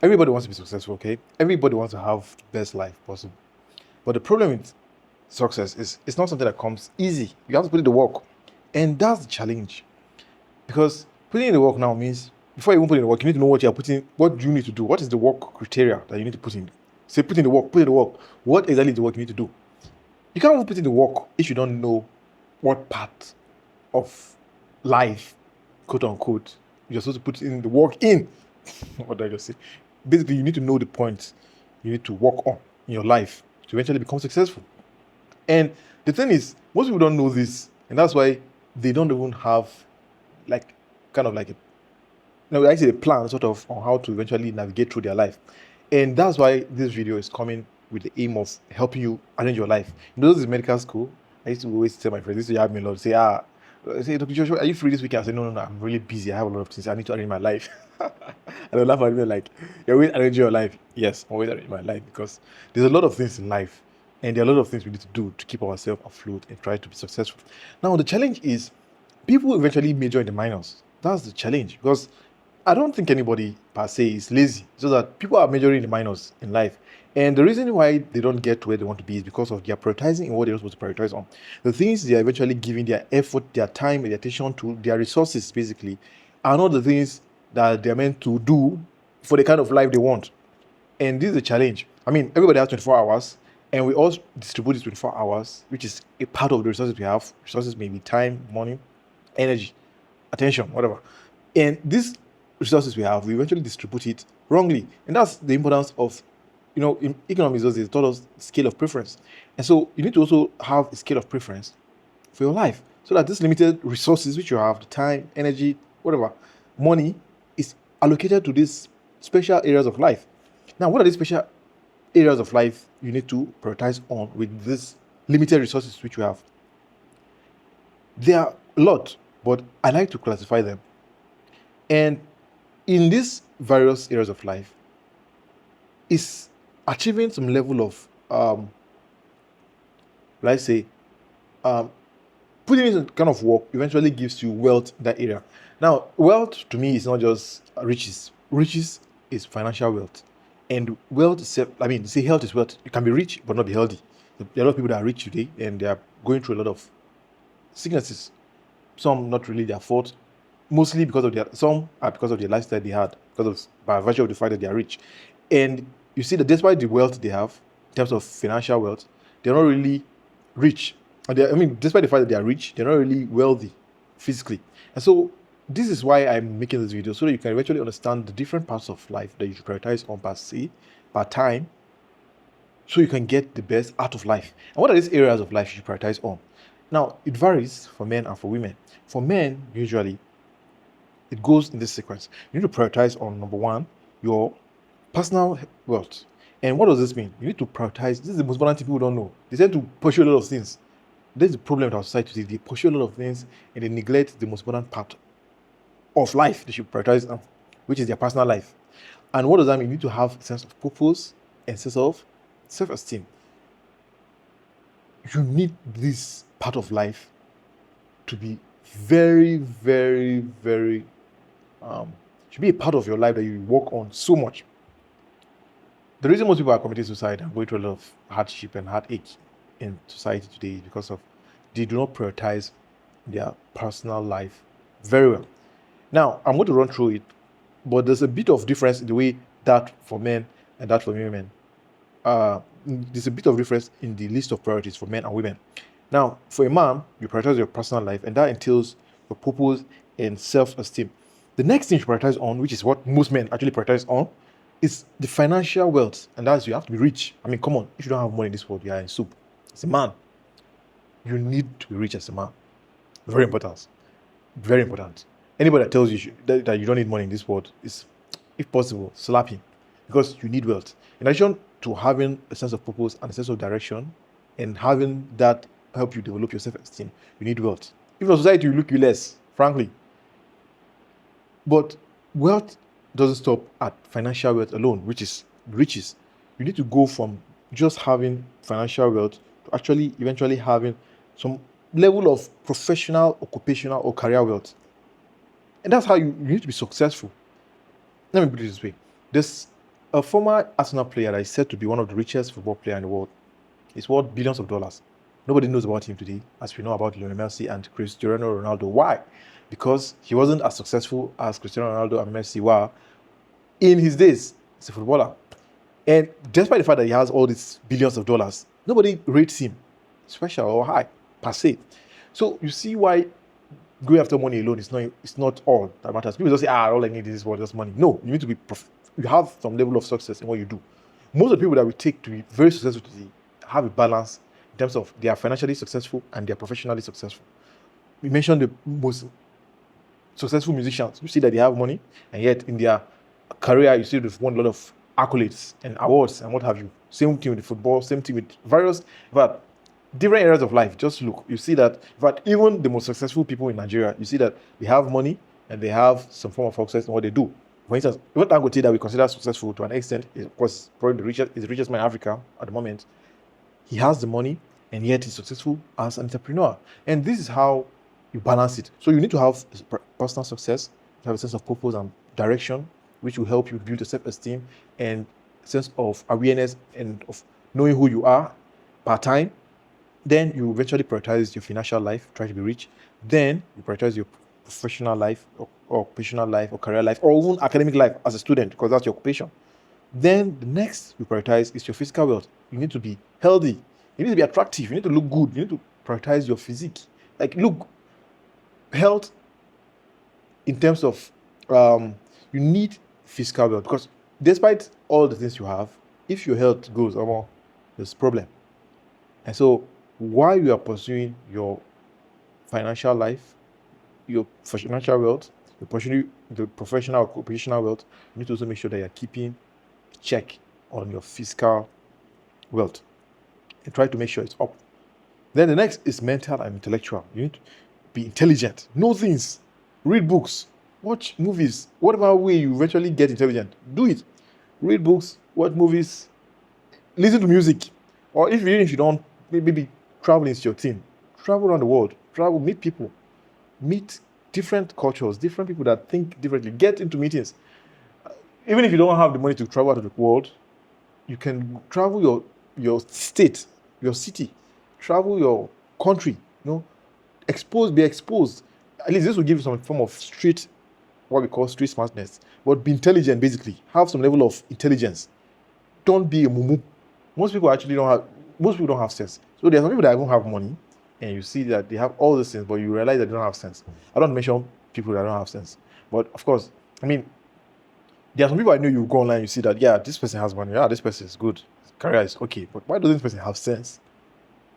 Everybody wants to be successful, okay? Everybody wants to have the best life possible. But the problem with success is it's not something that comes easy. You have to put in the work. And that's the challenge. Because putting in the work now means before you even put in the work, you need to know what you are putting, what do you need to do? What is the work criteria that you need to put in? Say put in the work, put in the work. What exactly is the work you need to do? You can't even put in the work if you don't know what part of life, quote unquote, you're supposed to put in the work in. What did I just say? Basically, you need to know the points you need to work on in your life to eventually become successful. And the thing is, most people don't know this, and that's why they don't even have like kind of like a actually a plan sort of on how to eventually navigate through their life. And that's why this video is coming with the aim of helping you arrange your life. You know, this is medical school. I used to always tell my friends, this used to have me a lot, say, say, Dr. Joshua, are you free this weekend? I say, no, I'm really busy. I have a lot of things. I need to arrange my life. And they'll laugh at me like, you're always arranging your life. Yes, I'm always arranging my life because there's a lot of things in life. And there are a lot of things we need to do to keep ourselves afloat and try to be successful. Now, the challenge is people eventually major in the minors. That's the challenge because I don't think anybody per se is lazy. So that people are majoring in the minors in life. And the reason why they don't get to where they want to be is because of their prioritizing in what they're supposed to prioritize on. The things they are eventually giving their effort, their time, and their attention to, their resources basically, are not the things that they're meant to do for the kind of life they want. And this is a challenge. I mean, everybody has 24 hours, and we all distribute these 24 hours, which is a part of the resources we have. Resources may be time, money, energy, attention, whatever. And these resources we have, we eventually distribute it wrongly. And that's the importance of, in economics, they taught us scale of preference. And so you need to also have a scale of preference for your life so that this limited resources which you have, the time, energy, whatever, money, is allocated to these special areas of life. Now, what are these special areas of life you need to prioritize on with these limited resources which you have? There are a lot, but I like to classify them. And in these various areas of life, is achieving some level of, let's say, putting in some kind of work eventually gives you wealth in that area. Now, wealth to me is not just riches. Riches is financial wealth. And wealth, say health is wealth. You can be rich but not be healthy. There are a lot of people that are rich today and they are going through a lot of sicknesses. Some not really their fault, mostly because of some are because of the lifestyle they had, by virtue of the fact that they are rich. And you see that despite the wealth they have, in terms of financial wealth, they're not really rich. Despite the fact that they are rich, they're not really wealthy physically. And so this is why I'm making this video, so that you can eventually understand the different parts of life that you should prioritize on per time, so you can get the best out of life. And what are these areas of life you should prioritize on? Now, it varies for men and for women. For men, usually, it goes in this sequence. You need to prioritize on number one, your personal wealth. And what does this mean? You need to prioritize. This is the most important thing people don't know. They tend to pursue a lot of things. This is the problem with our society today. They pursue a lot of things and they neglect the most important part of life they should prioritize on, which is their personal life. And what does that mean? You need to have a sense of purpose and sense of self-esteem. You need this part of life to be very, very, very should be a part of your life that you work on so much. The reason most people are committing suicide and going through a lot of hardship and heartache in society today is because of they do not prioritize their personal life very well. Now, I'm going to run through it, but there's a bit of difference in the way that for men and that for women. There's a bit of difference in the list of priorities for men and women. Now, for a man, you prioritize your personal life, and that entails your purpose and self-esteem. The next thing you prioritize on, which is what most men actually prioritize on, is the financial wealth, and that's you have to be rich. I mean, come on, if you don't have money in this world, you are in soup. As a man, you need to be rich as a man. Very important. Very important. Anybody that tells you that you don't need money in this world is, if possible, slap him, because you need wealth. In addition to having a sense of purpose and a sense of direction, and having that help you develop your self-esteem, you need wealth. If your society will look you less, frankly. But wealth doesn't stop at financial wealth alone, which is riches. You need to go from just having financial wealth to actually eventually having some level of professional, occupational, or career wealth. And that's how you need to be successful. Let me put it this way. There's A former Arsenal player that is said to be one of the richest football players in the world. He's worth billions of dollars. Nobody knows about him today, as we know about Lionel Messi and Cristiano Ronaldo. Why? Because he wasn't as successful as Cristiano Ronaldo and Messi were in his days as a footballer. And despite the fact that he has all these billions of dollars, nobody rates him special or high per se. So you see why going after money alone is not all that matters. People just say, all I need is just money. No, you need to be you have some level of success in what you do. Most of the people that we take to be very successful today have a balance in terms of they are financially successful and they are professionally successful. We mentioned the most successful musicians. You see that they have money, and yet in their career, you see they've won a lot of accolades and awards and what have you. Same thing with football, same thing with various, but different areas of life. Just look, you see that, but even the most successful people in Nigeria, you see that they have money and they have some form of success in what they do. For instance, even Dangote that we consider successful to an extent, is of course probably the richest man in Africa at the moment. He has the money and yet he's successful as an entrepreneur. And this is how you balance it. So you need to have personal success, to have a sense of purpose and direction, which will help you build your self-esteem and sense of awareness and of knowing who you are part-time. Then you eventually prioritize your financial life, try to be rich. Then you prioritize your professional life or occupational life or career life or even academic life as a student, because that's your occupation. Then the next you prioritize is your physical wealth. You need to be healthy. You need to be attractive. You need to look good. You need to prioritize your physique. Like, look, health in terms of you need physical wealth, because despite all the things you have, if your health goes, there's a problem. And so while you are pursuing your financial life, your financial wealth, the professional or occupational wealth, you need to also make sure that you're keeping check on your fiscal wealth and try to make sure it's up. Then the next is mental and intellectual. You need to be intelligent, know things, read books, watch movies. Whatever way you eventually get intelligent, do it. Read books, watch movies, listen to music, or even if you don't, maybe travel is your thing. Travel around the world, travel, meet people, meet different cultures, different people that think differently. Get into meetings. Even if you don't have the money to travel out of the world, you can travel your state, your city, travel your country, be exposed. At least this will give you some form of what we call street smartness. But be intelligent, basically. Have some level of intelligence. Don't be a mumu. Most people don't have sense. So there are some people that even have money, and you see that they have all these things, but you realize that they don't have sense. I don't mention people that don't have sense. But of course, there are some people I know, you go online, you see that, this person has money, this person is good, career is okay, but why doesn't this person have sense?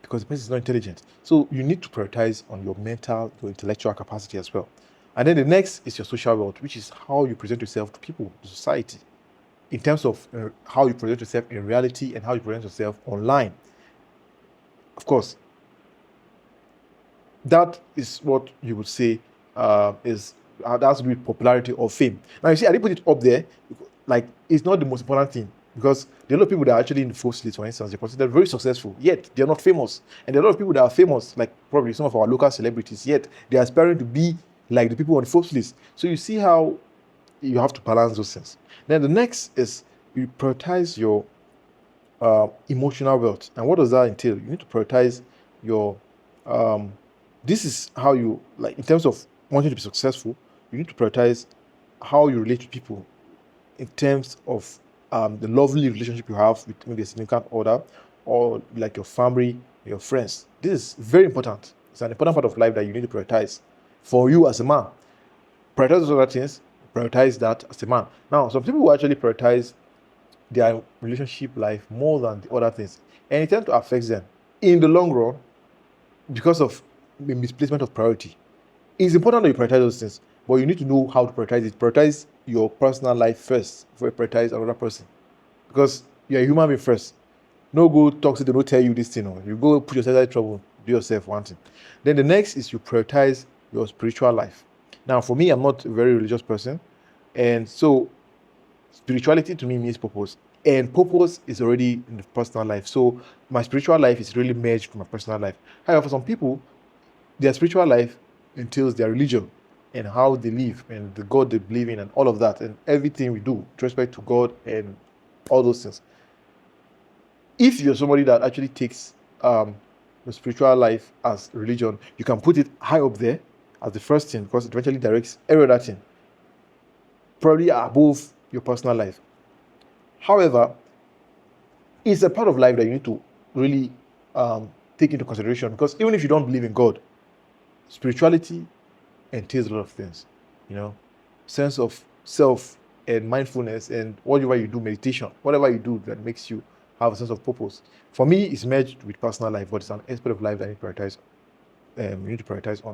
Because the person is not intelligent. So you need to prioritize on your mental, your intellectual capacity as well. And then the next is your social wealth, which is how you present yourself to people, to society, in terms of how you present yourself in reality and how you present yourself online. Of course, that is what you would say is that's with popularity or fame. Now you see, I didn't put it up there, like it's not the most important thing, because there are a lot of people that are actually in the first list, for instance, they're considered very successful, yet they're not famous. And there are a lot of people that are famous, like probably some of our local celebrities, yet they're aspiring to be like the people on the first list. So you see how you have to balance those things. Then the next is you prioritize your emotional wealth. And what does that entail? You need to prioritize your this is how you, like, in terms of wanting to be successful, you need to prioritize how you relate to people in terms of the lovely relationship you have with maybe a significant other, or like your family, your friends. This is very important. It's an important part of life that you need to prioritize for you as a man. Prioritize those other things, prioritize that as a man. Now, some people will actually prioritize their relationship life more than the other things, and it tends to affect them in the long run because of the misplacement of priority. It's important that you prioritize those things, but you need to know how to prioritize it. Prioritize your personal life first before you prioritize another person, because you're a human being first. No go talk to them, don't tell you this thing, or you go put yourself in trouble, do yourself one thing. Then the next is you prioritize your spiritual life. Now, for me, I'm not a very religious person, and so spirituality to me means purpose, and purpose is already in the personal life. So my spiritual life is really merged with my personal life. However, for some people, their spiritual life entails their religion and how they live and the God they believe in and all of that, and everything we do with respect to God and all those things. If you're somebody that actually takes the spiritual life as religion, you can put it high up there as the first thing, because it eventually directs every other thing, probably above your personal life. However, it's a part of life that you need to really take into consideration, because even if you don't believe in God, spirituality entails a lot of things, sense of self and mindfulness, and whatever you do, meditation, whatever you do that makes you have a sense of purpose. For me, it's merged with personal life, but it's an aspect of life that you need to prioritize on.